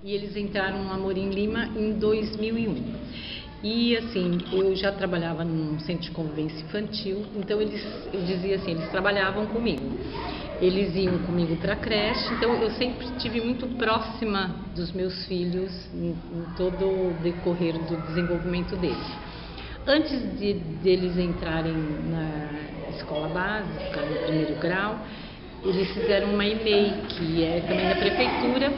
e eles entraram no Amorim Lima em 2001. E assim, eu já trabalhava num centro de convivência infantil, então eu dizia assim, eles trabalhavam comigo. Eles iam comigo para a creche, então eu sempre estive muito próxima dos meus filhos em todo o decorrer do desenvolvimento deles. Antes deles entrarem na escola básica, no primeiro grau, eles fizeram uma EMEI, que é também da prefeitura,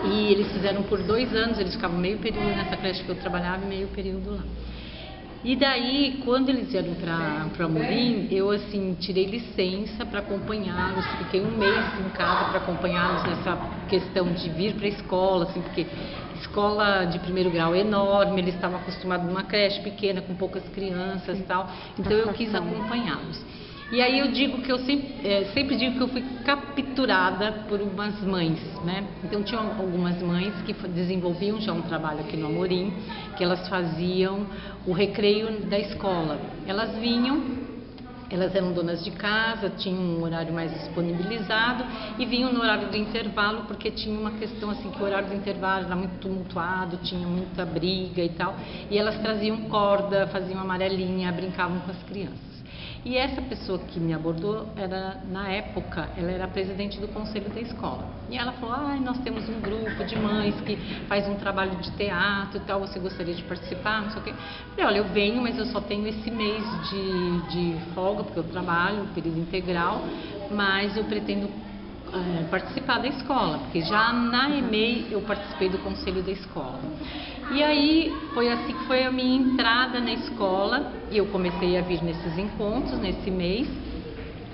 e eles fizeram por 2 anos, eles ficavam meio período nessa creche que eu trabalhava e meio período lá. E daí, quando eles vieram para Amorim, eu assim, tirei licença para acompanhá-los, fiquei 1 mês em casa para acompanhá-los nessa questão de vir para a escola, assim, porque escola de primeiro grau é enorme, eles estavam acostumados numa creche pequena, com poucas crianças e tal, então eu quis acompanhá-los. E aí eu digo que eu sempre digo que eu fui capturada por umas mães, né? Então tinham algumas mães que desenvolviam já um trabalho aqui no Amorim, que elas faziam o recreio da escola. Elas vinham, elas eram donas de casa, tinham um horário mais disponibilizado e vinham no horário do intervalo, porque tinha uma questão assim que o horário do intervalo era muito tumultuado, tinha muita briga e tal, e elas traziam corda, faziam amarelinha, brincavam com as crianças. E essa pessoa que me abordou, na época, ela era a presidente do conselho da escola. E ela falou, nós temos um grupo de mães que faz um trabalho de teatro e tal, você gostaria de participar, não sei o quê. Eu falei, olha, eu venho, mas eu só tenho esse mês de folga, porque eu trabalho, período integral, mas eu pretendo participar da escola, porque já na EMEI eu participei do conselho da escola. E aí foi assim que foi a minha entrada na escola, e eu comecei a vir nesses encontros nesse mês,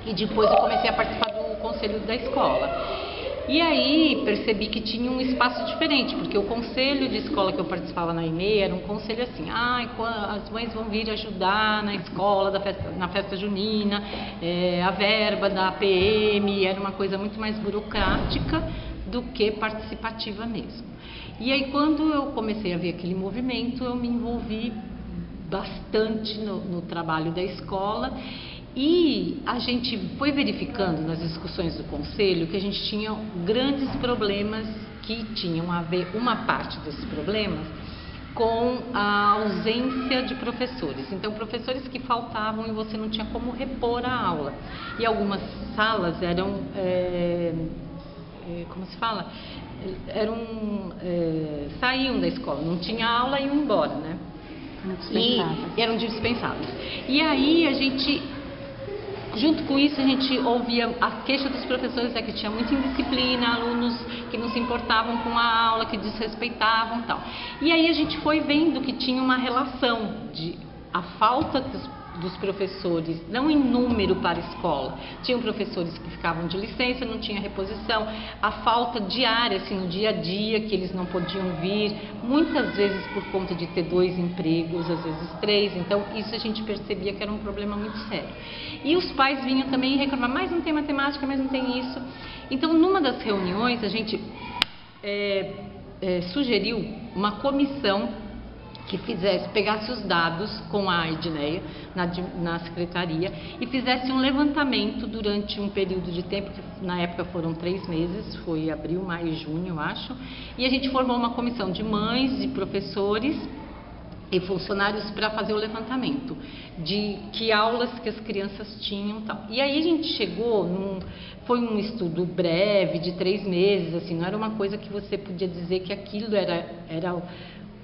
e depois eu comecei a participar do conselho da escola. E aí percebi que tinha um espaço diferente, porque o conselho de escola que eu participava na EMEI era um conselho assim, as mães vão vir ajudar na escola, na festa junina, a verba da APM, era uma coisa muito mais burocrática do que participativa mesmo. E aí quando eu comecei a ver aquele movimento, eu me envolvi bastante no trabalho da escola. E a gente foi verificando nas discussões do conselho que a gente tinha grandes problemas que tinham a ver, uma parte desses problemas, com a ausência de professores. Então, professores que faltavam e você não tinha como repor a aula. E algumas salas eram, como se fala? Saíam da escola, não tinha aula e iam embora, né? E eram dispensados. E aí a gente... Junto com isso, a gente ouvia a queixa dos professores que tinha muita indisciplina, alunos que não se importavam com a aula, que desrespeitavam e tal. E aí a gente foi vendo que tinha uma relação de a falta dos professores, não em número para a escola. Tinham professores que ficavam de licença, não tinha reposição, a falta diária, assim, no dia a dia, que eles não podiam vir, muitas vezes por conta de ter 2 empregos, às vezes 3, então isso a gente percebia que era um problema muito sério. E os pais vinham também reclamar, mas não tem matemática, mas não tem isso. Então, numa das reuniões, a gente sugeriu uma comissão que pegasse os dados com a Edneia na secretaria e fizesse um levantamento durante um período de tempo, que na época foram 3 meses, foi abril, maio e junho, eu acho, e a gente formou uma comissão de mães, de professores e funcionários para fazer o levantamento de que aulas que as crianças tinham e tal. E aí a gente chegou, foi um estudo breve, de 3 meses, assim, não era uma coisa que você podia dizer que aquilo era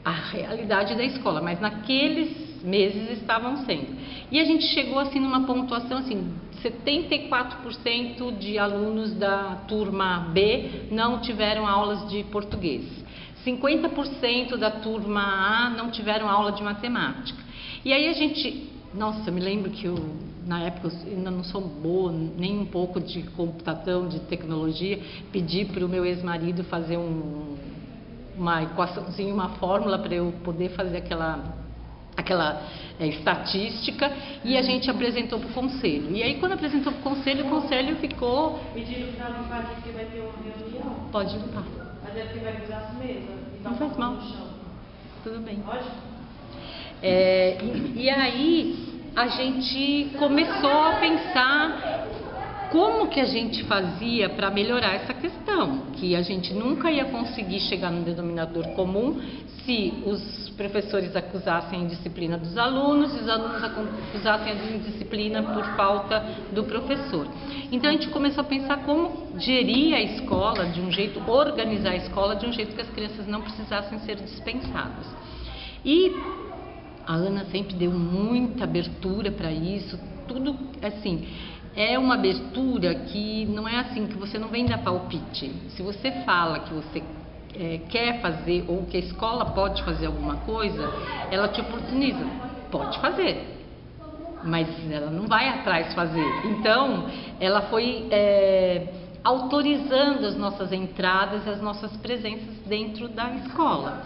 a realidade da escola, mas naqueles meses estavam sendo. E a gente chegou assim numa pontuação assim, 74% de alunos da turma B não tiveram aulas de português. 50% da turma A não tiveram aula de matemática. E aí a gente, nossa, me lembro que na época eu ainda não sou boa nem um pouco de computação, de tecnologia, pedi para o meu ex-marido fazer uma equaçãozinha, uma fórmula para eu poder fazer aquela estatística, e a gente apresentou para o conselho. E aí quando apresentou para o conselho ficou... Pediram para não fazer que vai ter uma reunião. Pode limpar. Mas é porque vai usar as mesas. Não faz mal. Tudo bem. Pode? E aí a gente começou a pensar como que a gente fazia para melhorar essa questão, que a gente nunca ia conseguir chegar no denominador comum se os professores acusassem a indisciplina dos alunos e os alunos acusassem a indisciplina por falta do professor. Então a gente começou a pensar como gerir a escola de um jeito, organizar a escola de um jeito que as crianças não precisassem ser dispensadas. E a Ana sempre deu muita abertura para isso, tudo assim. É uma abertura que não é assim, que você não vem dar palpite. Se você fala que você quer fazer ou que a escola pode fazer alguma coisa, ela te oportuniza. Pode fazer, mas ela não vai atrás fazer. Então, ela foi autorizando as nossas entradas, as nossas presenças dentro da escola.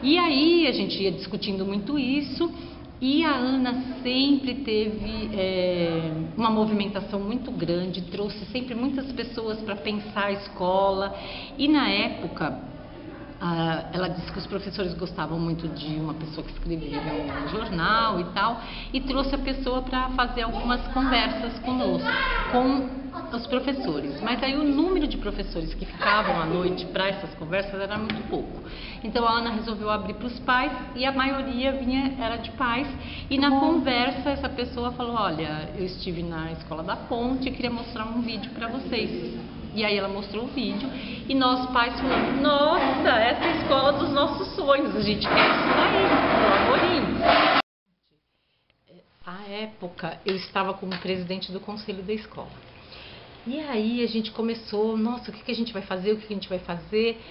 E aí a gente ia discutindo muito isso. E a Ana sempre teve uma movimentação muito grande, trouxe sempre muitas pessoas para pensar a escola. E na época, ela disse que os professores gostavam muito de uma pessoa que escrevia um jornal e tal, e trouxe a pessoa para fazer algumas conversas conosco, com os professores. Mas aí o número de professores que ficavam à noite para essas conversas era muito pouco. Então a Ana resolveu abrir para os pais e a maioria era de pais. E na conversa essa pessoa falou: olha, eu estive na Escola da Ponte e queria mostrar um vídeo para vocês. E aí ela mostrou o vídeo e nós pais falamos: nossa, essa é a escola dos nossos sonhos, a gente quer isso daí, no Amorim. À época eu estava como presidente do conselho da escola. E aí a gente começou: nossa, o que a gente vai fazer, o que a gente vai fazer?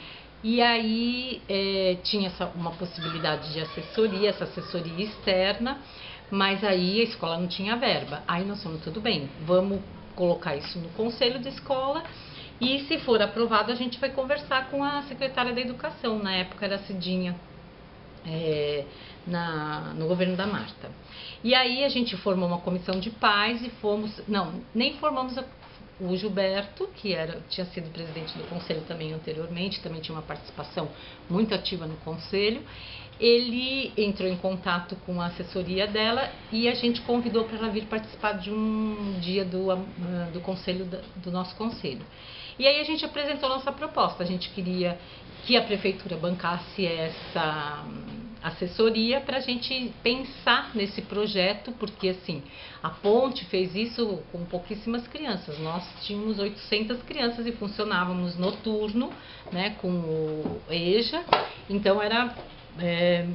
E aí tinha uma possibilidade de assessoria, essa assessoria externa, mas aí a escola não tinha verba. Aí nós falamos: tudo bem, vamos colocar isso no conselho da escola e se for aprovado a gente vai conversar com a secretária da educação, na época era a Cidinha, no governo da Marta. E aí a gente formou uma comissão de pais e nem formamos o Gilberto, que tinha sido presidente do conselho também anteriormente, também tinha uma participação muito ativa no conselho. Ele entrou em contato com a assessoria dela e a gente convidou para ela vir participar de um dia do conselho, do nosso conselho. E aí a gente apresentou nossa proposta. A gente queria que a prefeitura bancasse essa assessoria para a gente pensar nesse projeto, porque assim, a Ponte fez isso com pouquíssimas crianças. Nós tínhamos 800 crianças e funcionávamos noturno, né, com o EJA, então era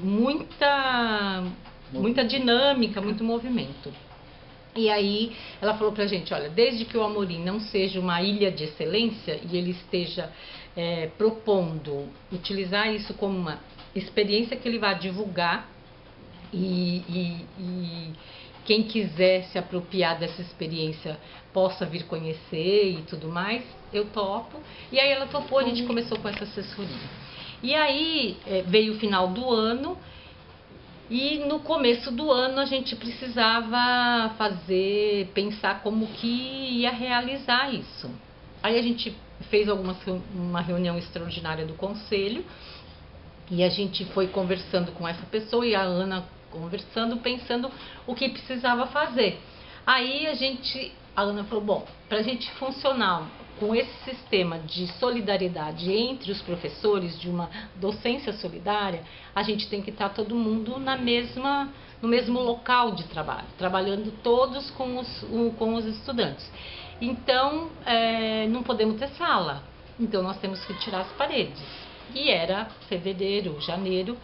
muita dinâmica, muito movimento. E aí ela falou pra gente: olha, desde que o Amorim não seja uma ilha de excelência e ele esteja propondo utilizar isso como uma experiência que ele vai divulgar e quem quiser se apropriar dessa experiência possa vir conhecer e tudo mais, eu topo. E aí ela topou, a gente começou com essa assessoria. E aí veio o final do ano e no começo do ano a gente precisava pensar como que ia realizar isso. Aí a gente fez uma reunião extraordinária do conselho e a gente foi conversando com essa pessoa e a Ana conversando, pensando o que precisava fazer. Aí a Ana falou: bom, para a gente funcionar com esse sistema de solidariedade entre os professores, de uma docência solidária, a gente tem que estar todo mundo no mesmo local de trabalho, trabalhando todos com os estudantes. Então, não podemos ter sala, então nós temos que tirar as paredes. E era fevereiro, janeiro,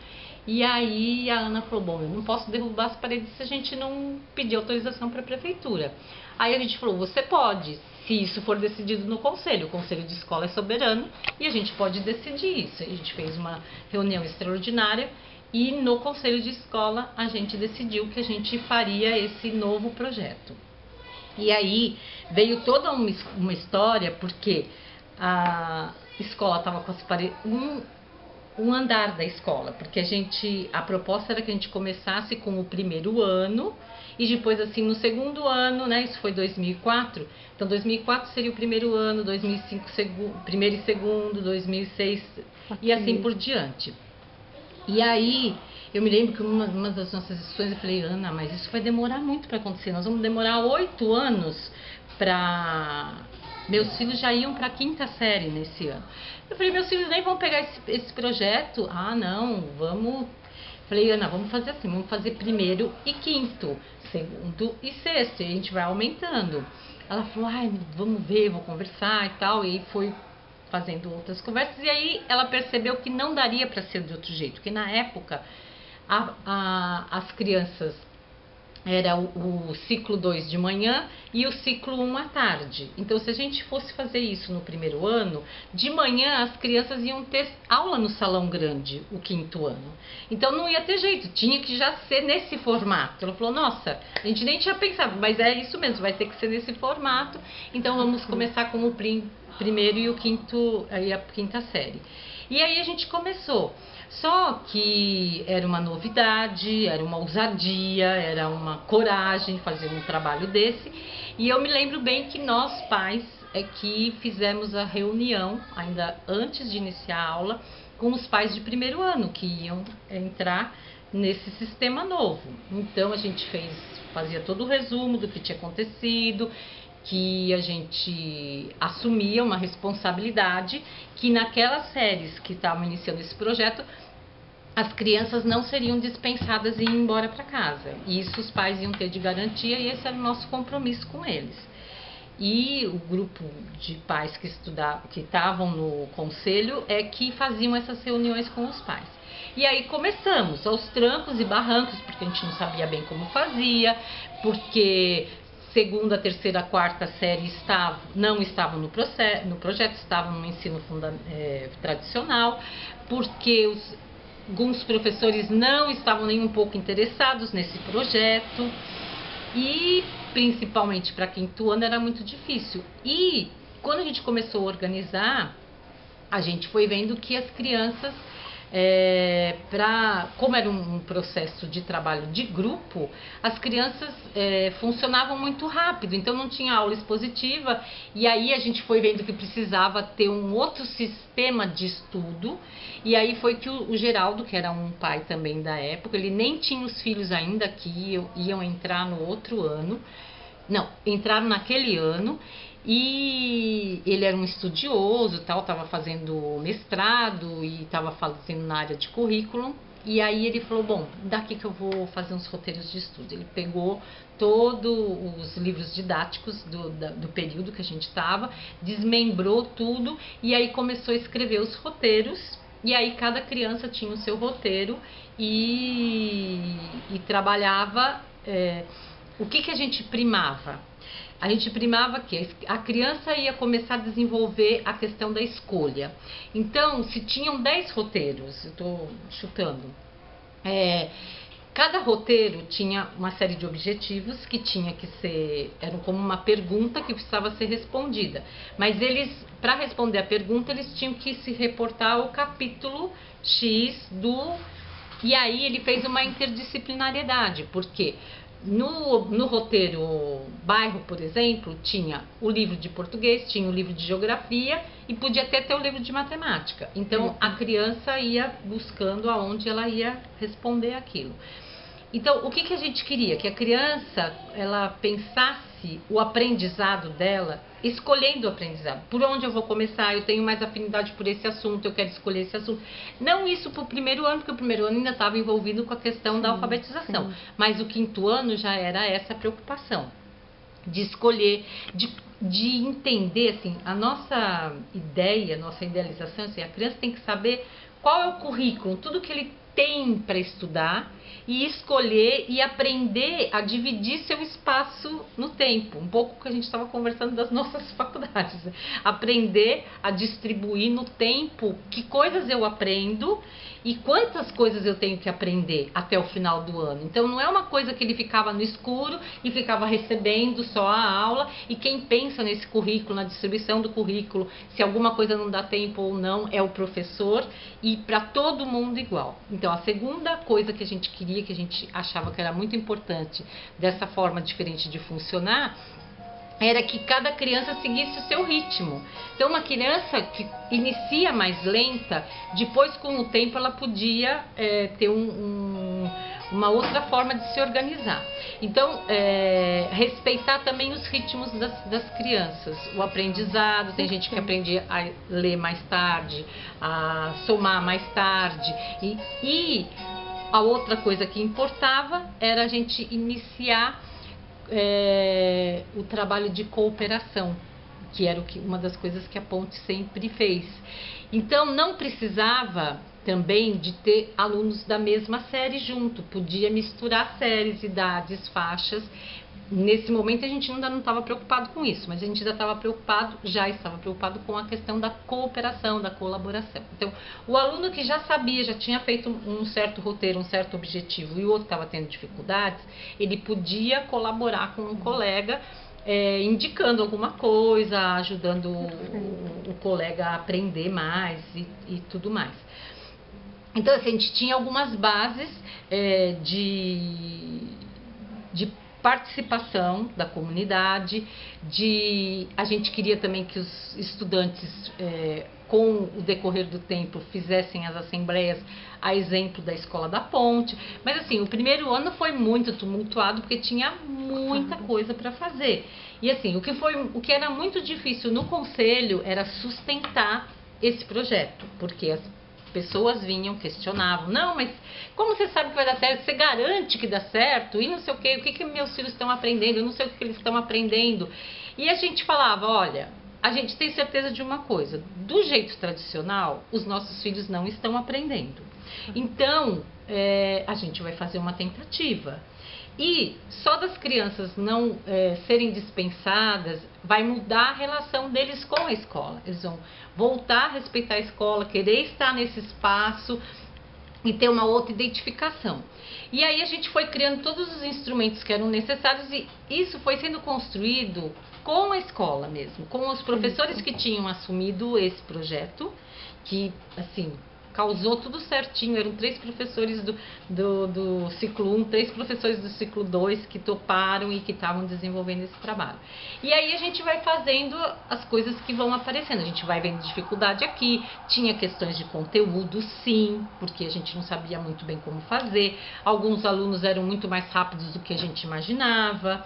e aí a Ana falou: bom, eu não posso derrubar as paredes se a gente não pedir autorização para a prefeitura. Aí a gente falou: você pode, se isso for decidido no conselho. O conselho de escola é soberano e a gente pode decidir isso. A gente fez uma reunião extraordinária e no conselho de escola a gente decidiu que a gente faria esse novo projeto. E aí veio toda uma história, porque a escola estava com as paredes, um andar da escola, porque a proposta era que a gente começasse com o primeiro ano e depois assim no segundo ano, né, isso foi 2004, então 2004 seria o primeiro ano, 2005 primeiro e segundo, 2006 e assim por diante. E aí eu me lembro que uma das nossas discussões eu falei, Ana, mas isso vai demorar muito para acontecer, nós vamos demorar 8 anos para... Meus filhos já iam para a 5ª série nesse ano. Eu falei, meus filhos nem vão pegar esse projeto. Ah, não, vamos... Falei, Ana, vamos fazer assim, vamos fazer 1º e 5º, 2º e 6º, e a gente vai aumentando. Ela falou, ai, vamos ver, vou conversar e tal, e aí foi fazendo outras conversas, e aí ela percebeu que não daria para ser de outro jeito, porque na época as crianças era o ciclo 2 de manhã e o ciclo 1 à tarde. Então, se a gente fosse fazer isso no 1º ano, de manhã as crianças iam ter aula no salão grande, o 5º ano. Então, não ia ter jeito, tinha que já ser nesse formato. Ela falou, nossa, a gente nem tinha pensado, mas é isso mesmo, vai ter que ser nesse formato. Então, vamos começar com o 1º e o 5º, aí a 5ª série. E aí a gente começou. Só que era uma novidade, era uma ousadia, era uma coragem fazer um trabalho desse. E eu me lembro bem que nós, pais, é que fizemos a reunião, ainda antes de iniciar a aula, com os pais de 1º ano, que iam entrar nesse sistema novo. Então a gente fazia todo o resumo do que tinha acontecido, que a gente assumia uma responsabilidade, que naquelas séries que estavam iniciando esse projeto, as crianças não seriam dispensadas e ir embora para casa. Isso os pais iam ter de garantia e esse era o nosso compromisso com eles. E o grupo de pais que estavam no conselho é que faziam essas reuniões com os pais. E aí começamos aos trancos e barrancos, porque a gente não sabia bem como fazia, porque 2ª, 3ª, 4ª série não estavam no projeto, estavam no ensino tradicional, porque alguns professores não estavam nem um pouco interessados nesse projeto e principalmente para 5º ano era muito difícil. E quando a gente começou a organizar, a gente foi vendo que as crianças, como era um processo de trabalho de grupo, as crianças funcionavam muito rápido, então não tinha aula expositiva, e aí a gente foi vendo que precisava ter um outro sistema de estudo, e aí foi que o Geraldo, que era um pai também da época, ele nem tinha os filhos ainda que iam entrar no outro ano, não, entraram naquele ano, e ele era um estudioso, estava fazendo mestrado e estava fazendo na área de currículo. E aí ele falou, bom, daqui que eu vou fazer uns roteiros de estudo. Ele pegou todos os livros didáticos do período que a gente estava, desmembrou tudo e aí começou a escrever os roteiros. E aí cada criança tinha o seu roteiro e trabalhava. O que a gente primava? A gente primava que a criança ia começar a desenvolver a questão da escolha. Então, se tinham 10 roteiros, eu estou chutando, cada roteiro tinha uma série de objetivos que tinha que ser, eram como uma pergunta que precisava ser respondida. Mas eles, para responder a pergunta, eles tinham que se reportar ao capítulo X E aí ele fez uma interdisciplinariedade, porque no roteiro bairro, por exemplo, tinha o livro de português, tinha o livro de geografia e podia até ter o livro de matemática. Então a criança ia buscando aonde ela ia responder aquilo. Então o que a gente queria? Que a criança ela pensasse o aprendizado dela, escolhendo o aprendizado. Por onde eu vou começar? Eu tenho mais afinidade por esse assunto, eu quero escolher esse assunto. Não isso para o 1º ano, porque o 1º ano ainda estava envolvido com a questão da alfabetização. Mas o 5º ano já era essa preocupação de escolher, de entender, assim, a nossa ideia, a nossa idealização, assim, a criança tem que saber qual é o currículo, tudo que ele tem para estudar e escolher e aprender a dividir seu espaço no tempo. Um pouco que a gente estava conversando das nossas faculdades. Aprender a distribuir no tempo que coisas eu aprendo e quantas coisas eu tenho que aprender até o final do ano. Então não é uma coisa que ele ficava no escuro e ficava recebendo só a aula, e quem pensa nesse currículo, na distribuição do currículo, se alguma coisa não dá tempo ou não, é o professor, e para todo mundo igual. Então a segunda coisa que a gente queria, que a gente achava que era muito importante dessa forma diferente de funcionar, era que cada criança seguisse o seu ritmo. Então, uma criança que inicia mais lenta, depois com o tempo ela podia ter uma outra forma de se organizar. Então, respeitar também os ritmos das crianças, o aprendizado. Tem gente que aprende a ler mais tarde, a somar mais tarde. E a outra coisa que importava era a gente iniciar o trabalho de cooperação, que era uma das coisas que a Ponte sempre fez. Então não precisava também de ter alunos da mesma série junto, podia misturar séries, idades, faixas. Nesse momento a gente ainda não estava preocupado com isso, mas a gente já estava preocupado com a questão da cooperação, da colaboração. Então, o aluno que já sabia, já tinha feito um certo roteiro, um certo objetivo, e o outro estava tendo dificuldades, ele podia colaborar com um colega, indicando alguma coisa, ajudando o colega a aprender mais e tudo mais. Então, assim, a gente tinha algumas bases de participação da comunidade, a gente queria também que os estudantes, com o decorrer do tempo, fizessem as assembleias a exemplo da Escola da Ponte. Mas assim, o primeiro ano foi muito tumultuado porque tinha muita coisa para fazer. E assim, o que era muito difícil no conselho era sustentar esse projeto, porque as pessoas vinham, questionavam, não, mas como você sabe que vai dar certo? Você garante que dá certo? E não sei o que meus filhos estão aprendendo? Eu não sei o que eles estão aprendendo. E a gente falava, olha, a gente tem certeza de uma coisa, do jeito tradicional, os nossos filhos não estão aprendendo. Então, a gente vai fazer uma tentativa. E só das crianças não serem dispensadas, vai mudar a relação deles com a escola. Eles vão voltar a respeitar a escola, querer estar nesse espaço e ter uma outra identificação. E aí a gente foi criando todos os instrumentos que eram necessários e isso foi sendo construído com a escola mesmo, com os professores que tinham assumido esse projeto, que assim causou tudo certinho. Eram 3 professores do ciclo 1, 3 professores do ciclo 2 que toparam e que estavam desenvolvendo esse trabalho. E aí a gente vai fazendo as coisas que vão aparecendo. A gente vai vendo dificuldade aqui, tinha questões de conteúdo, sim, porque a gente não sabia muito bem como fazer. Alguns alunos eram muito mais rápidos do que a gente imaginava.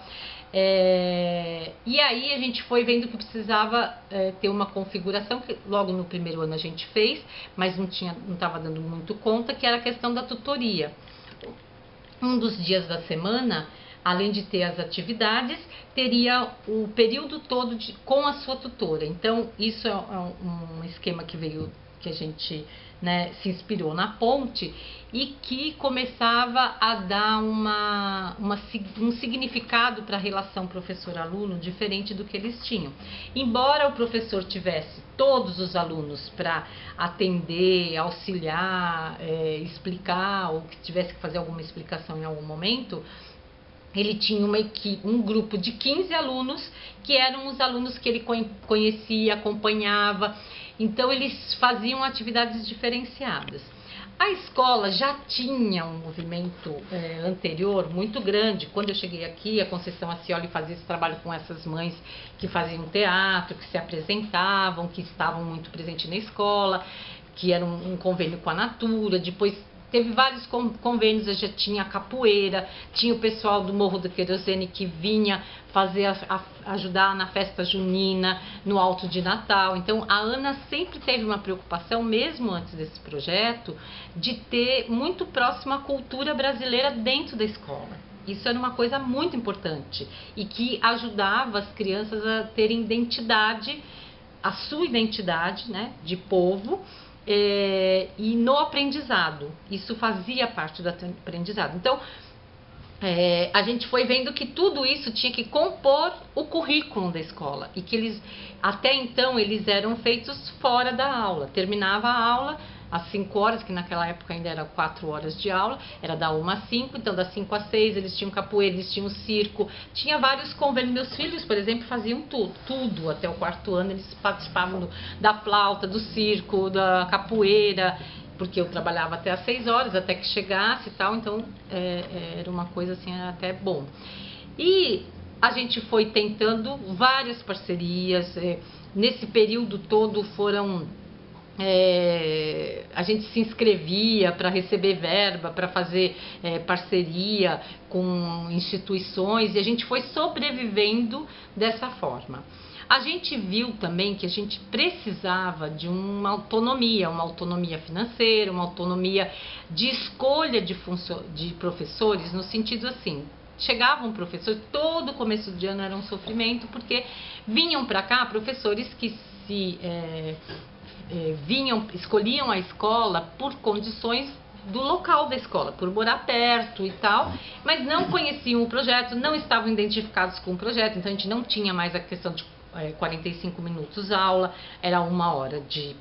E aí a gente foi vendo que precisava ter uma configuração que logo no primeiro ano a gente fez, mas não estava dando muito conta, que era a questão da tutoria. Um dos dias da semana, além de ter as atividades, teria o período todo com a sua tutora. Então isso é um esquema que a gente se inspirou na Ponte e que começava a dar um significado para a relação professor-aluno diferente do que eles tinham. Embora o professor tivesse todos os alunos para atender, auxiliar, explicar, ou que tivesse que fazer alguma explicação em algum momento, ele tinha um grupo de 15 alunos que eram os alunos que ele conhecia, acompanhava. Então eles faziam atividades diferenciadas. A escola já tinha um movimento anterior muito grande. Quando eu cheguei aqui, a Conceição Acioli fazia esse trabalho com essas mães que faziam teatro, que se apresentavam, que estavam muito presentes na escola, que era um convênio com a Natura. Depois teve vários convênios, já tinha a capoeira, tinha o pessoal do Morro do Querosene que vinha ajudar na festa junina, no Alto de Natal. Então a Ana sempre teve uma preocupação, mesmo antes desse projeto, de ter muito próximo a cultura brasileira dentro da escola. Isso era uma coisa muito importante e que ajudava as crianças a terem identidade, a sua identidade, de povo, e no aprendizado. Isso fazia parte do aprendizado. Então, a gente foi vendo que tudo isso tinha que compor o currículo da escola e que até então, eles eram feitos fora da aula. Terminava a aula às 5 horas, que naquela época ainda era 4 horas de aula, era da 1 às 5, então das 5 às 6 eles tinham capoeira, eles tinham circo, tinha vários convênios. Meus filhos, por exemplo, faziam tudo, até o 4º ano eles participavam da flauta, do circo, da capoeira, porque eu trabalhava até às 6 horas, até que chegasse e tal, então era uma coisa assim, até bom. E a gente foi tentando várias parcerias. Nesse período todo foram... a gente se inscrevia para receber verba, para fazer parceria com instituições, e a gente foi sobrevivendo dessa forma. A gente viu também que a gente precisava de uma autonomia financeira, uma autonomia de escolha de professores, no sentido assim, chegava um professor, todo começo de ano era um sofrimento, porque vinham para cá professores que escolhiam a escola por condições do local da escola, por morar perto e tal, mas não conheciam o projeto, não estavam identificados com o projeto, então a gente não tinha mais a questão de 45 minutos aula, era 1 hora de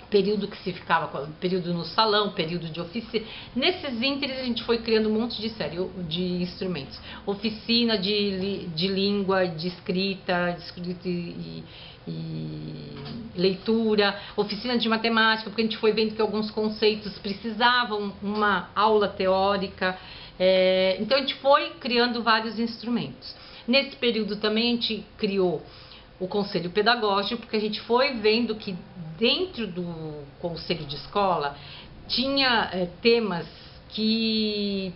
período que se ficava, período no salão, período de oficina. Nesses ínteres a gente foi criando um monte de instrumentos, oficina de língua, de escrita e leitura, oficina de matemática, porque a gente foi vendo que alguns conceitos precisavam uma aula teórica, então a gente foi criando vários instrumentos. Nesse período também a gente criou o conselho pedagógico, porque a gente foi vendo que dentro do conselho de escola tinha temas que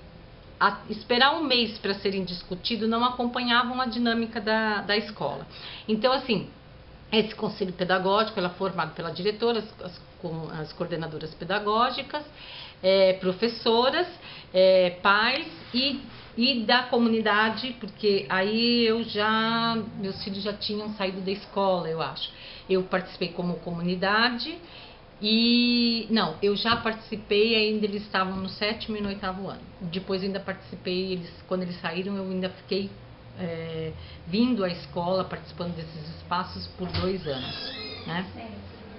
esperar um mês para serem discutidos não acompanhavam a dinâmica da escola. Então, assim, esse conselho pedagógico era formado pela diretora, as coordenadoras pedagógicas, professoras, pais e da comunidade, porque aí meus filhos já tinham saído da escola, eu acho. Eu participei como comunidade eu já participei, ainda eles estavam no 7º e no 8º ano. Depois ainda participei, quando eles saíram eu ainda fiquei vindo à escola, participando desses espaços por 2 anos, né?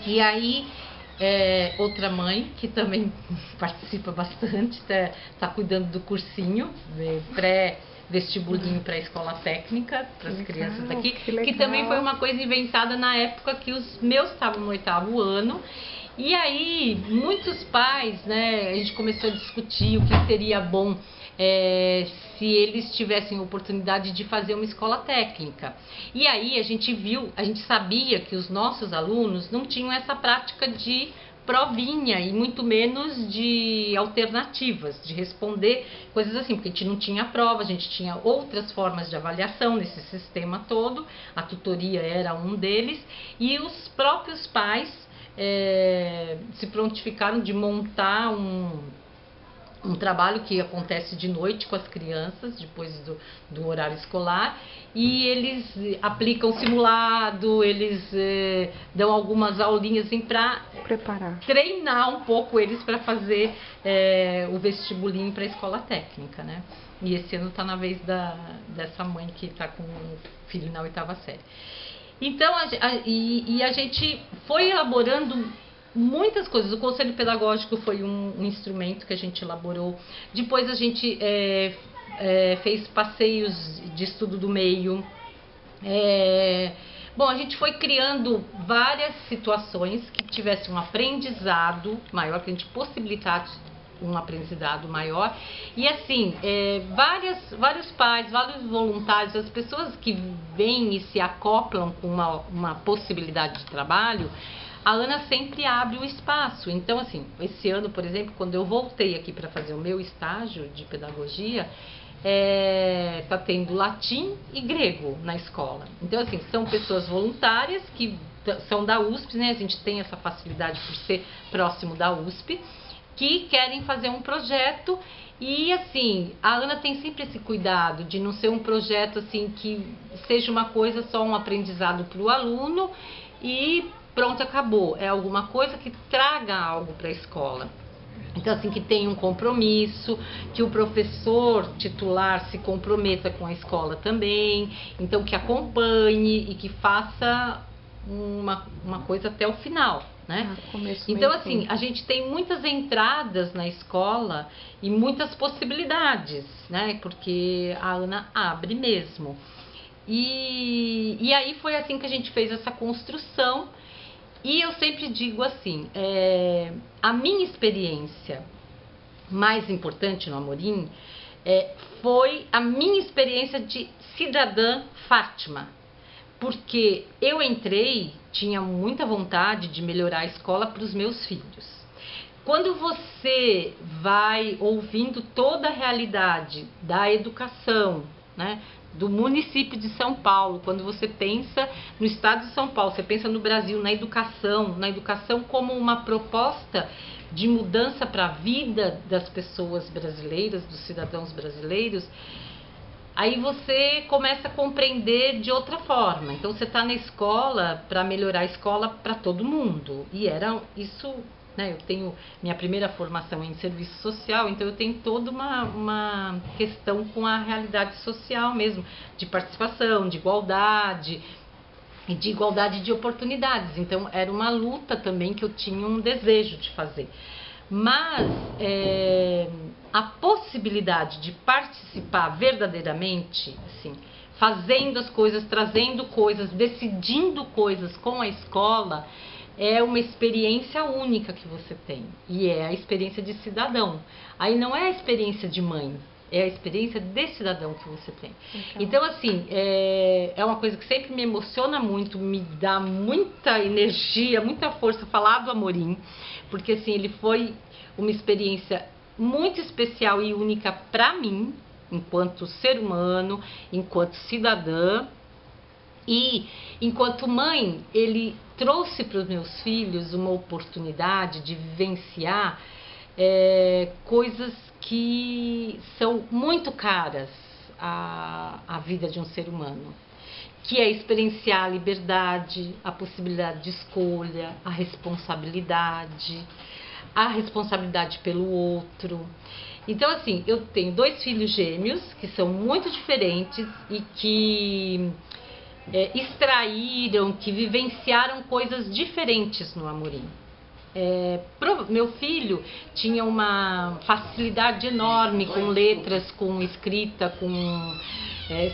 E aí, outra mãe, que também participa bastante, tá cuidando do cursinho, pré-vestibulinho para a escola técnica, para as crianças daqui, que também foi uma coisa inventada na época que os meus estavam no 8º ano. E aí, muitos pais, né, a gente começou a discutir o que seria bom se eles tivessem oportunidade de fazer uma escola técnica. E aí a gente sabia que os nossos alunos não tinham essa prática de provinha e muito menos de alternativas, de responder coisas assim, porque a gente não tinha prova, a gente tinha outras formas de avaliação nesse sistema todo, a tutoria era um deles, e os próprios pais se prontificaram de montar um trabalho que acontece de noite com as crianças, depois do horário escolar, e eles aplicam simulado, eles dão algumas aulinhas assim, para treinar um pouco eles para fazer o vestibulinho para a escola técnica, né? E esse ano está na vez dessa mãe que está com o filho na 8ª série. Então, a gente foi elaborando muitas coisas. O conselho pedagógico foi um instrumento que a gente elaborou. Depois a gente fez passeios de estudo do meio. Bom, a gente foi criando várias situações que tivessem um aprendizado maior, que a gente possibilitasse um aprendizado maior. E assim, vários pais, vários voluntários, as pessoas que vêm e se acoplam com uma possibilidade de trabalho, a Ana sempre abre o espaço. Então, assim, esse ano, por exemplo, quando eu voltei aqui para fazer o meu estágio de pedagogia, tá tendo latim e grego na escola. Então, assim, são pessoas voluntárias que são da USP, né? A gente tem essa facilidade por ser próximo da USP, que querem fazer um projeto. E assim, a Ana tem sempre esse cuidado de não ser um projeto assim que seja uma coisa só um aprendizado para o aluno e pronto, acabou. É alguma coisa que traga algo para a escola. Então, assim, que tenha um compromisso, que o professor titular se comprometa com a escola também, então que acompanhe e que faça uma coisa até o final, né? Então, assim, a gente tem muitas entradas na escola e muitas possibilidades, né? Porque a Ana abre mesmo. E aí foi assim que a gente fez essa construção. E eu sempre digo assim, a minha experiência mais importante no Amorim foi a minha experiência de cidadã Fátima, porque eu entrei, tinha muita vontade de melhorar a escola para os meus filhos. Quando você vai ouvindo toda a realidade da educação, né, do município de São Paulo, quando você pensa no estado de São Paulo, você pensa no Brasil, na educação como uma proposta de mudança para a vida das pessoas brasileiras, dos cidadãos brasileiros, aí você começa a compreender de outra forma. Então você está na escola para melhorar a escola para todo mundo. E era isso, né? Eu tenho minha primeira formação em serviço social, então eu tenho toda uma questão com a realidade social mesmo, de participação, de igualdade e de igualdade de oportunidades. Então era uma luta também que eu tinha um desejo de fazer. Mas a possibilidade de participar verdadeiramente, assim, fazendo as coisas, trazendo coisas, decidindo coisas com a escola, é uma experiência única que você tem. E é a experiência de cidadão. Aí não é a experiência de mãe, é a experiência de cidadão que você tem. Então assim, é uma coisa que sempre me emociona muito, me dá muita energia, muita força falar do Amorim, porque assim, ele foi uma experiência muito especial e única para mim, enquanto ser humano, enquanto cidadã. E, enquanto mãe, ele trouxe para os meus filhos uma oportunidade de vivenciar coisas que são muito caras à vida de um ser humano, que é experienciar a liberdade, a possibilidade de escolha, a responsabilidade pelo outro. Então, assim, eu tenho 2 filhos gêmeos que são muito diferentes e que extraíram, que vivenciaram coisas diferentes no Amorim. Meu filho tinha uma facilidade enorme com letras, com escrita,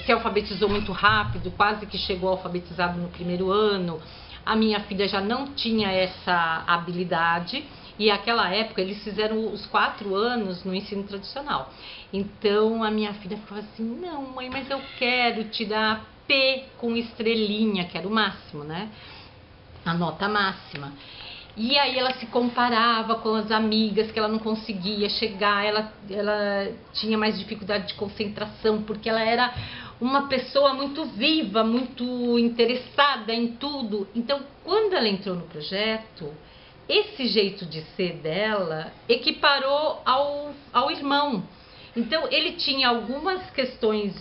se alfabetizou muito rápido, quase que chegou alfabetizado no primeiro ano. A minha filha já não tinha essa habilidade. E naquela época eles fizeram os 4 anos no ensino tradicional. Então a minha filha ficava assim: não, mãe, mas eu quero tirar P com estrelinha, que era o máximo, né? A nota máxima. E aí ela se comparava com as amigas, que ela não conseguia chegar, ela tinha mais dificuldade de concentração, porque ela era uma pessoa muito viva, muito interessada em tudo. Então, quando ela entrou no projeto, esse jeito de ser dela equiparou ao irmão. Então, ele tinha algumas questões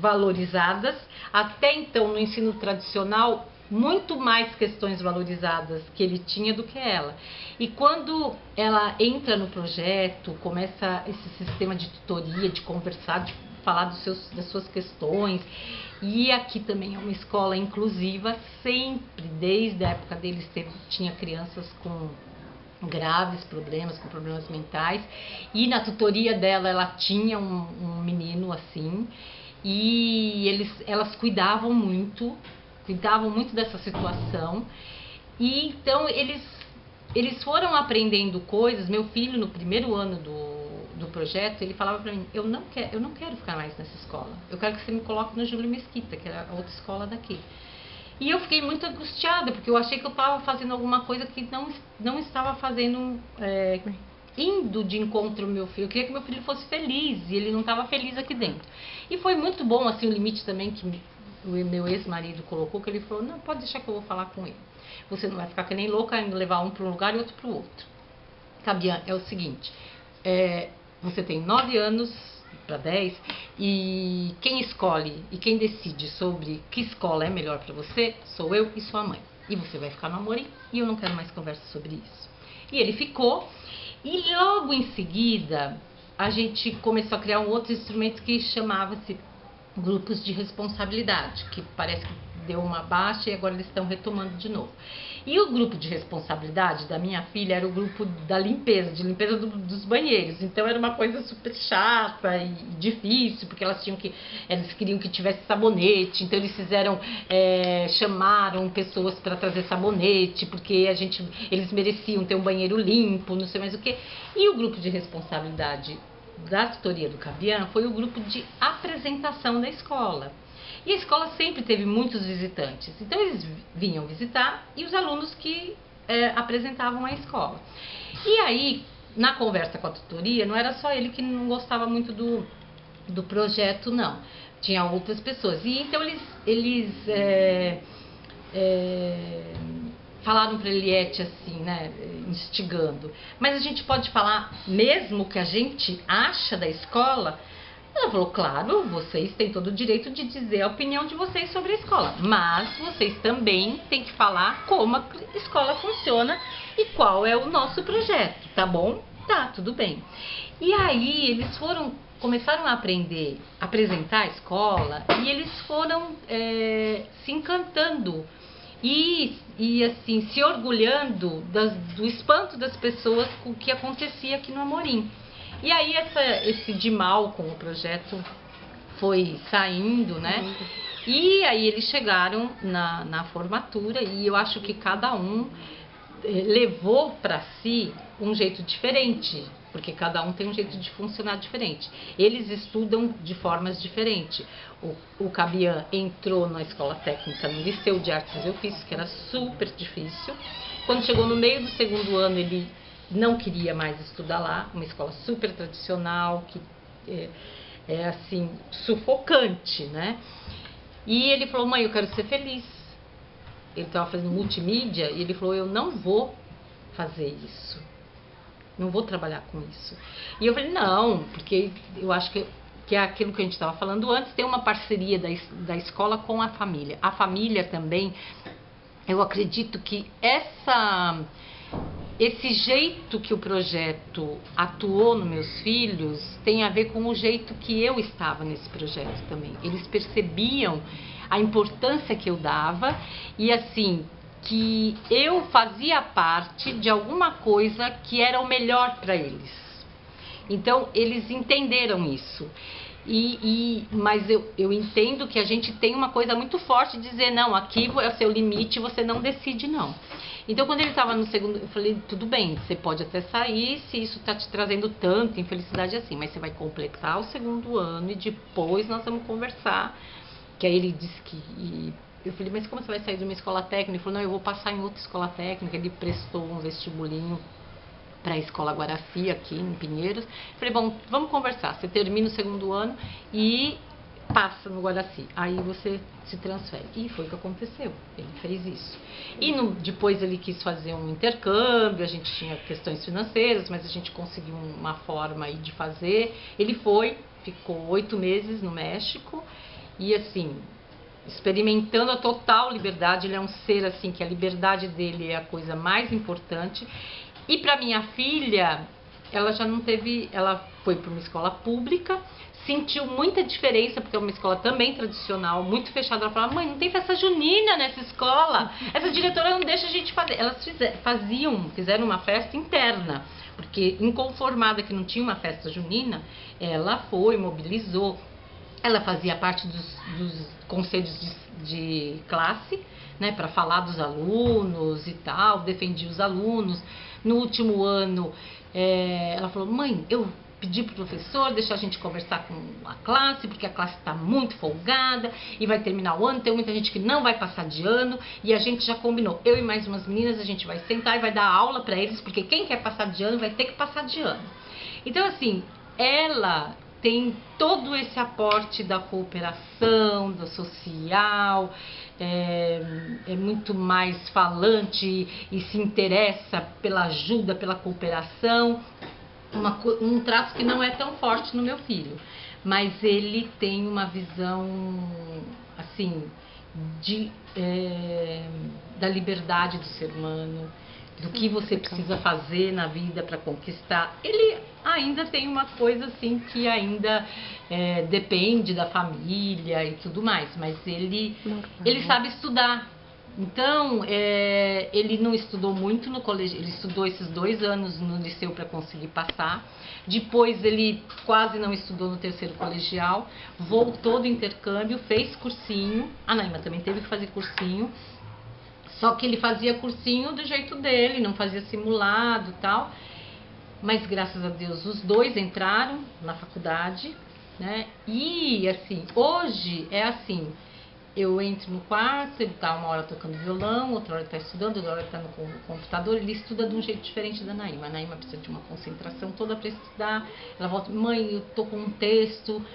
valorizadas, até então no ensino tradicional, muito mais questões valorizadas que ele tinha do que ela. E quando ela entra no projeto, começa esse sistema de tutoria, de conversar, de falar das suas questões. E aqui também é uma escola inclusiva, sempre, desde a época deles, tinha crianças com graves problemas, com problemas mentais. E na tutoria dela, ela tinha um menino assim, e elas cuidavam muito dessa situação. E então eles foram aprendendo coisas. Meu filho, no primeiro ano do projeto, ele falava para mim: eu não quero ficar mais nessa escola, eu quero que você me coloque no Júlio Mesquita, que era a outra escola daqui. E eu fiquei muito angustiada, porque eu achei que eu estava fazendo alguma coisa que não estava fazendo, indo de encontro ao meu filho. Eu queria que meu filho fosse feliz, e ele não estava feliz aqui dentro. E foi muito bom, assim, o limite também que o meu ex-marido colocou, que ele falou: não, pode deixar que eu vou falar com ele. Você não vai ficar que nem louca, indo levar um para um lugar e outro para o outro. Fabiana, é o seguinte, você tem 9 anos para 10, e quem escolhe e quem decide sobre que escola é melhor para você sou eu e sua mãe. E você vai ficar no Amorim, e eu não quero mais conversa sobre isso. E ele ficou, e logo em seguida a gente começou a criar um outro instrumento que chamava-se grupos de responsabilidade, que parece que deu uma baixa e agora eles estão retomando de novo. E o grupo de responsabilidade da minha filha era o grupo da limpeza, dos banheiros. Então era uma coisa super chata e difícil, porque eles queriam que tivesse sabonete. Então eles chamaram pessoas para trazer sabonete, porque eles mereciam ter um banheiro limpo, não sei mais o que. E o grupo de responsabilidade da tutoria do Cabian foi o grupo de apresentação da escola. E a escola sempre teve muitos visitantes, então eles vinham visitar e os alunos que apresentavam a escola. E aí, na conversa com a tutoria, não era só ele que não gostava muito do projeto, não. Tinha outras pessoas. E então eles falaram para a Eliette assim, né, instigando. Mas a gente pode falar mesmo o que a gente acha da escola? Ela falou, claro, vocês têm todo o direito de dizer a opinião de vocês sobre a escola, mas vocês também têm que falar como a escola funciona e qual é o nosso projeto, tá bom? Tá, tudo bem. E aí eles começaram a apresentar a escola e eles foram se encantando e assim, se orgulhando do espanto das pessoas com o que acontecia aqui no Amorim. E aí esse de mal com o projeto foi saindo, né? E aí eles chegaram na formatura e eu acho que cada um levou para si um jeito diferente, porque cada um tem um jeito de funcionar diferente. Eles estudam de formas diferentes. O Cabian entrou na escola técnica, no Liceu de Artes e Ofícios, que era super difícil. Quando chegou no meio do segundo ano, ele não queria mais estudar lá, uma escola super tradicional, que é assim, sufocante, né? E ele falou, mãe, eu quero ser feliz. Ele estava fazendo multimídia e ele falou, eu não vou fazer isso. Não vou trabalhar com isso. E eu falei, não, porque eu acho que é aquilo que a gente estava falando antes, tem uma parceria da escola com a família. A família também, eu acredito que esse jeito que o projeto atuou nos meus filhos tem a ver com o jeito que eu estava nesse projeto também. Eles percebiam a importância que eu dava e assim, que eu fazia parte de alguma coisa que era o melhor para eles. Então, eles entenderam isso. Mas eu entendo que a gente tem uma coisa muito forte de dizer, não, aqui é o seu limite, você não decide, não. Então, quando ele estava no segundo, eu falei, tudo bem, você pode até sair se isso está te trazendo tanta infelicidade assim, mas você vai completar o segundo ano e depois nós vamos conversar. Que aí ele disse que... Eu falei, mas como você vai sair de uma escola técnica? Ele falou, não, eu vou passar em outra escola técnica. Ele prestou um vestibulinho para a escola Guaraci, aqui em Pinheiros. Eu falei, bom, vamos conversar. Você termina o segundo ano e passa no Guaraci. Aí você se transfere. E foi o que aconteceu. Ele fez isso. E depois ele quis fazer um intercâmbio. A gente tinha questões financeiras, mas a gente conseguiu uma forma aí de fazer. Ele ficou 8 meses no México. E assim, experimentando a total liberdade. Ele é um ser assim, que a liberdade dele é a coisa mais importante. E para minha filha, ela já não teve, ela foi para uma escola pública, sentiu muita diferença, porque é uma escola também tradicional, muito fechada. Ela falava, mãe, não tem festa junina nessa escola, essa diretora não deixa a gente fazer. Elas fizeram uma festa interna, porque inconformada que não tinha uma festa junina, ela foi, mobilizou. Ela fazia parte dos conselhos de classe, né, para falar dos alunos e tal, defendia os alunos. No último ano, ela falou, mãe, eu pedi pro professor deixar a gente conversar com a classe, porque a classe está muito folgada e vai terminar o ano, tem muita gente que não vai passar de ano, e a gente já combinou, eu e mais umas meninas, a gente vai sentar e vai dar aula para eles, porque quem quer passar de ano vai ter que passar de ano. Então, assim, ela tem todo esse aporte da cooperação, do social, é muito mais falante e se interessa pela ajuda, pela cooperação, um traço que não é tão forte no meu filho, mas ele tem uma visão assim da liberdade do ser humano, do que você precisa fazer na vida para conquistar. Ele ainda tem uma coisa assim que ainda depende da família e tudo mais, mas ele sabe estudar. Então, ele não estudou muito no colégio, ele estudou esses 2 anos no liceu para conseguir passar. Depois ele quase não estudou no terceiro colegial, voltou do intercâmbio, fez cursinho. A Naima também teve que fazer cursinho. Só que ele fazia cursinho do jeito dele, não fazia simulado e tal. mas graças a Deus os dois entraram na faculdade, né? E assim, hoje é assim, eu entro no quarto, ele tá uma hora tocando violão, outra hora ele tá estudando, outra hora ele tá no computador, ele estuda de um jeito diferente da Naima. A Naima precisa de uma concentração toda para estudar, ela volta, mãe, eu tô com um texto,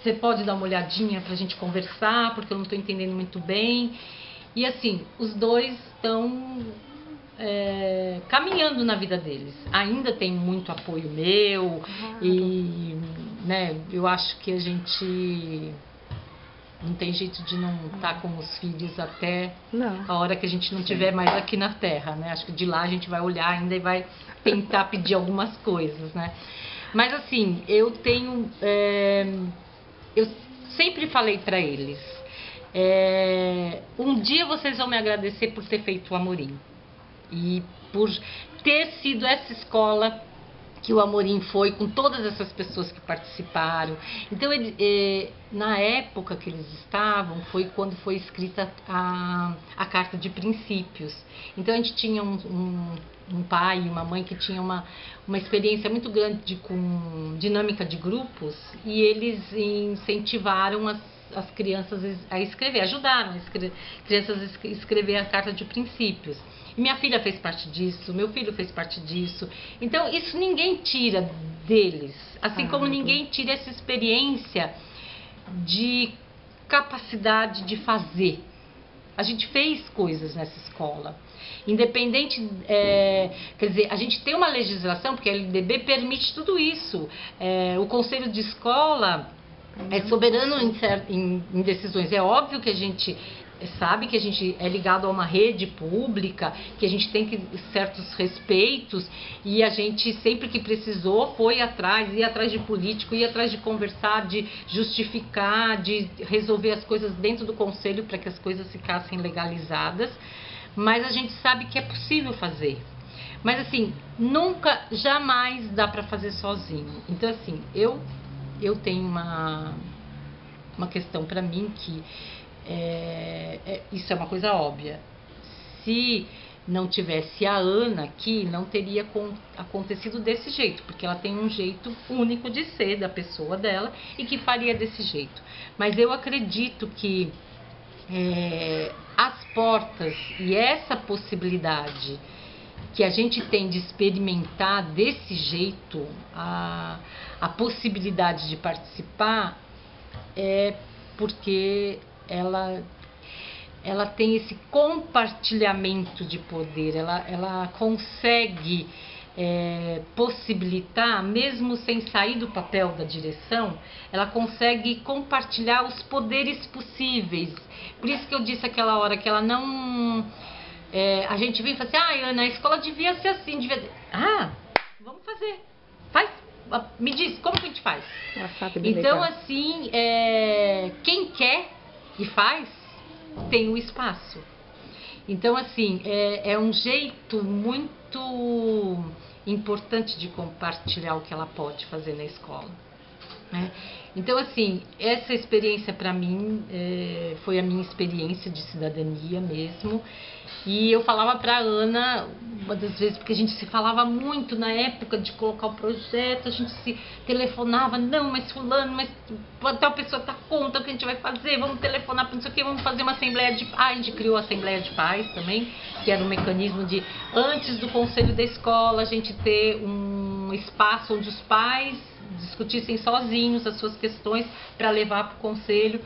você pode dar uma olhadinha pra gente conversar, porque eu não tô entendendo muito bem. E assim, os dois estão caminhando na vida deles. Ainda tem muito apoio meu, claro. E né, eu acho que a gente não tem jeito de não estar com os filhos até a hora que a gente não estiver mais aqui na Terra, né? Acho que de lá a gente vai olhar ainda e vai tentar pedir algumas coisas, né? Mas assim, eu tenho... eu sempre falei para eles, um dia vocês vão me agradecer por ter feito o Amorim. E por ter sido essa escola que o Amorim foi, com todas essas pessoas que participaram. Então, na época que eles estavam, foi quando foi escrita a Carta de Princípios. Então, a gente tinha um pai e uma mãe que tinham uma experiência muito grande com dinâmica de grupos, e eles incentivaram as crianças a escrever, ajudaram as crianças a escrever a Carta de Princípios. Minha filha fez parte disso, meu filho fez parte disso. Então, isso ninguém tira deles. Assim como ninguém tira essa experiência de capacidade de fazer. A gente fez coisas nessa escola. Independente, quer dizer, a gente tem uma legislação, porque a LDB permite tudo isso. O Conselho de Escola é soberano em decisões. É óbvio que a gente sabe que a gente é ligado a uma rede pública, que a gente tem certos respeitos, e a gente sempre que precisou foi atrás, ia atrás de político, ia atrás de conversar, de justificar, de resolver as coisas dentro do conselho para que as coisas ficassem legalizadas, mas a gente sabe que é possível fazer. Mas assim, nunca, jamais dá para fazer sozinho. Então assim, eu tenho uma questão para mim que isso é uma coisa óbvia. Se não tivesse a Ana aqui, não teria acontecido desse jeito, porque ela tem um jeito único de ser, da pessoa dela, e que faria desse jeito. Mas eu acredito que as portas e essa possibilidade que a gente tem de experimentar desse jeito, a possibilidade de participar, é porque ela tem esse compartilhamento de poder, ela consegue possibilitar, mesmo sem sair do papel da direção, ela consegue compartilhar os poderes possíveis. Por isso que eu disse aquela hora que ela não... a gente vem e fala assim, Ana, a escola devia ser assim, vamos fazer, faz. Me diz, como que a gente faz? Então, assim, quem quer e faz, tem o espaço. Então, assim, é um jeito muito importante de compartilhar o que ela pode fazer na escola, né? Então, assim, essa experiência para mim foi a minha experiência de cidadania mesmo. E eu falava para Ana, uma das vezes, porque a gente se falava muito na época de colocar o projeto, a gente se telefonava, não, mas fulano, mas tal pessoa tá conta o que a gente vai fazer, vamos telefonar para não sei o que, vamos fazer uma assembleia de pais. A gente criou a Assembleia de Pais também, que era um mecanismo de, antes do conselho da escola, a gente ter um espaço onde os pais discutissem sozinhos as suas questões para levar para o conselho.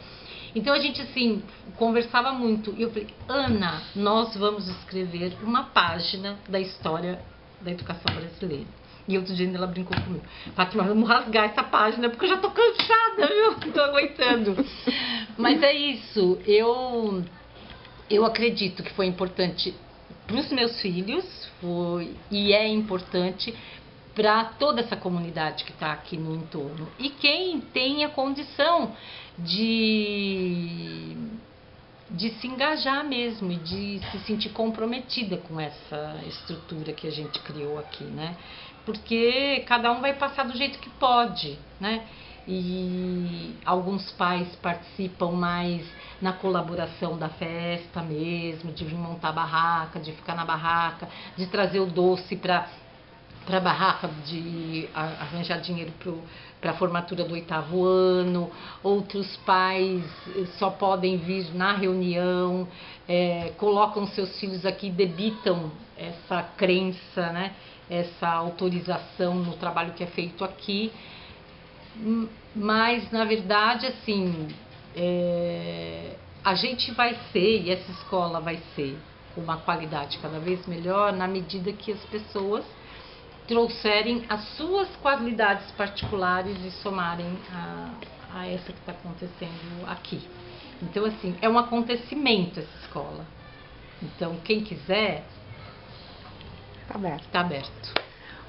Então a gente assim conversava muito e eu falei, Ana, nós vamos escrever uma página da história da educação brasileira. E outro dia ela brincou comigo, Fátima, vamos rasgar essa página porque eu já tô cansada, viu? Não tô aguentando. Mas é isso, eu acredito que foi importante para os meus filhos, e é importante para toda essa comunidade que está aqui no entorno. E quem tem a condição de se engajar mesmo e de se sentir comprometida com essa estrutura que a gente criou aqui, né? Porque cada um vai passar do jeito que pode, né? E alguns pais participam mais na colaboração da festa mesmo, de vir montar a barraca, de ficar na barraca, de trazer o doce para para a barraca de arranjar dinheiro para a formatura do 8º ano, outros pais só podem vir na reunião, colocam seus filhos aqui, debitam essa crença, né, essa autorização no trabalho que é feito aqui, mas na verdade assim, a gente vai ser, e essa escola vai ser com uma qualidade cada vez melhor na medida que as pessoas trouxerem as suas qualidades particulares e somarem a essa que está acontecendo aqui. Então, assim, é um acontecimento essa escola. Então, quem quiser, Tá aberto. está aberto.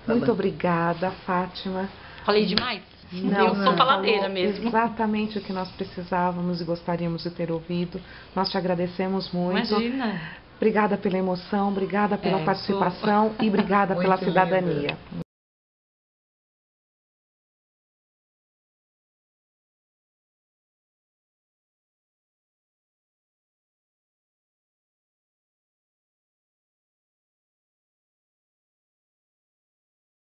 Muito obrigada, Fátima. Falei demais? Não, eu sou faladeira falou mesmo. exatamente o que nós precisávamos e gostaríamos de ter ouvido. Nós te agradecemos muito. Imagina. Obrigada pela emoção, obrigada pela participação e obrigada pela Muito cidadania.